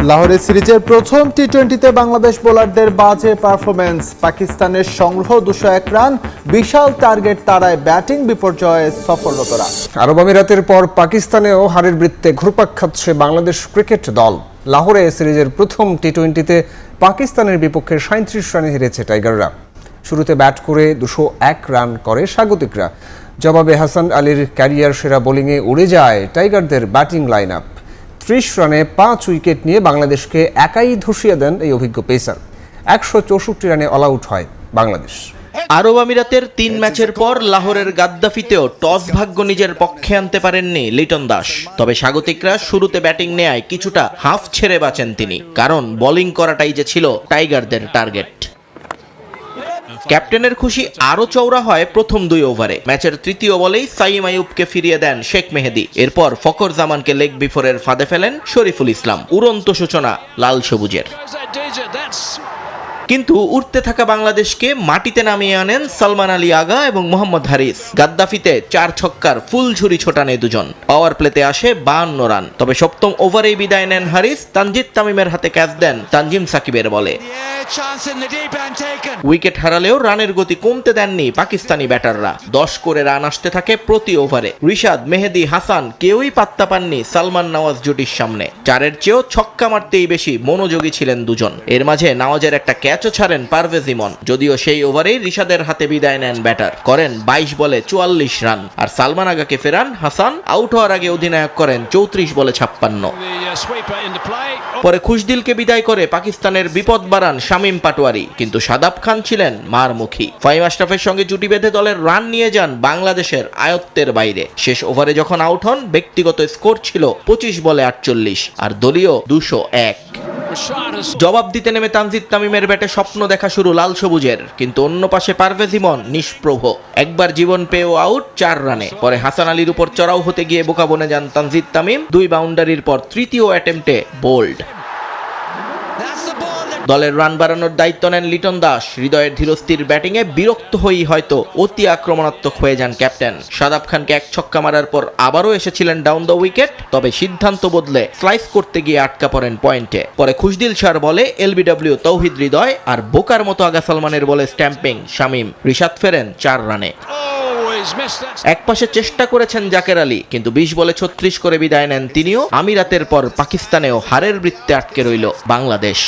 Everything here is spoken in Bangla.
লাহোরে সিরিজের প্রথম টি-20তে বাংলাদেশ বোলারদের বাজে পারফরমেন্স। পাকিস্তানের সংগ্রহ 201 রান, বিশাল টার্গেট তাড়ায় ব্যাটিং বিপর্যয়ে সফলতরা। আরব আমিরাতের পর পাকিস্তানেও হারের বৃত্তে ঘুরপাক খাচ্ছে বাংলাদেশ ক্রিকেট দল। লাহোরে সিরিজের প্রথম টি-20তে পাকিস্তানের বিপক্ষে 37 রানে হেরেছে টাইগাররা। শুরুতে ব্যাট করে 201 রান করে স্বাগতিকরা। জবাবে হাসান আলীর ক্যারিয়ার সেরা বোলিংয়ে উড়ে যায় টাইগারদের ব্যাটিং লাইন আপ। 30 রানে 5 উইকেট নিয়ে বাংলাদেশকে একাই ধসিয়ে দেন এই অভিজ্ঞ পেসার। 164 রানে অল আউট হয় বাংলাদেশ। আরব আমিরাতের 3 ম্যাচের পর লাহোরের গাদ্দাফিতেও টস ভাগ্য নিজের পক্ষে আনতে পারেননি লিটন দাস। তবে স্বাগতিকরা শুরুতে ব্যাটিং নেয় কিছুটা হাফ ছেড়ে বাঁচেন তিনি, কারণ বোলিং করাটাই যে ছিল টাইগারদের টার্গেট। ক্যাপ্টেনের খুশি আরো চওড়া হয় প্রথম 2 ওভারে। ম্যাচের তৃতীয় বলেই সাইম আইয়ুবকে ফিরিয়ে দেন শেখ মেহেদী। এরপর ফখর জামানকে লেগ বিফোরের ফাঁদে ফেলেন শরীফুল ইসলাম। উড়ন্ত সূচনা লাল সবুজের। কিন্তু উঠতে থাকা বাংলাদেশকে মাটিতে নামিয়ে আনেন সালমান আলী আগা এবং মোহাম্মদ হারিস। গাদ্দাফিতে 4 ছক্কার ফুল ঝুরি ছোটানে দুজন। পাওয়ার প্লেতে আসে 52 রান। তবে সপ্তম ওভারেই বিদায় নেন হারিস। তানজিদ তামিমের হাতে ক্যাচ দেন তানজিম সাকিবের বলে। উইকেট হারালেও রানের গতি কমতে দেননি পাকিস্তানি ব্যাটাররা। 10 করে রান আসতে থাকে প্রতি ওভারে। রিশাদ, মেহেদী, হাসান কেউই পাত্তা পাননি সালমান নওয়াজ জুটির সামনে। 4-এর চেয়েও ছক্কা মারতেই বেশি মনোযোগী ছিলেন দুজন। এর মাঝে নওয়াজের একটা ক্যাচও ছাড়েন পারভেজ ইমন। যদিও সেই ওভারেই রিশাদের হাতে বিদায় নেন ব্যাটার। করেন 22 বলে 44 রান। আর সালমান আগাকে ফেরান হাসান। আউট হওয়ার আগে অধিনায়ক করেন 34 বলে 56। পরে খুশদিলকে বিদায় করে পাকিস্তানের বিপদ বাড়ান শামীম পাটোয়ারি। কিন্তু শাদাব খান ছিলেন মারমুখী। ফাহিম আশরাফের সঙ্গে জুটি বেঁধে দলের রান নিয়ে যান বাংলাদেশের আয়ত্তের বাইরে। শেষ ওভারে যখন আউট হন, ব্যক্তিগত স্কোর ছিল 25 বলে 48 আর দলীয় 201। জবাব দিতে নেমে তানজিদ তামিমের ব্যাটে স্বপ্ন দেখা শুরু লাল সবুজের। কিন্তু অন্য পাশে পারভেজ ইমন নিষ্প্রভ। একবার জীবন পেয়েও আউট 4 রানে। পরে হাসান আলীর উপর চড়াও হতে গিয়ে বোকা বনে যান তানজিদ তামিম। 2 বাউন্ডারির পর তৃতীয় অ্যাটেম্পটে বোল্ড। দলের রান বাড়ানোর দায়িত্ব নেন লিটন দাস। হৃদয়ের ধীরস্থির ব্যাটিংয়ে বিরক্ত হয়েই হয়তো অতি আক্রমণাত্মক হয়ে যান ক্যাপ্টেন। শাদাব খানকে 1 ছক্কা মারার পর আবারও এসেছিলেন ডাউন দ্য উইকেট। তবে সিদ্ধান্ত বদলে স্লাইস করতে গিয়ে আটকা পড়েন পয়েন্টে। পরে খুশদিল শাহর বলে এলবিডব্লিউ তৌহিদ হৃদয় আর বোকার মতো আগা সালমানের বলে স্ট্যাম্পিং শামীম। রিশাদ ফেরেন 4 রানে। একপাশে চেষ্টা করেছেন জাকের আলী, কিন্তু 20 বলে 36 করে বিদায় নেন তিনিও। আমিরাতের পর পাকিস্তানেও হারের বৃত্তে আটকে রইল বাংলাদেশ।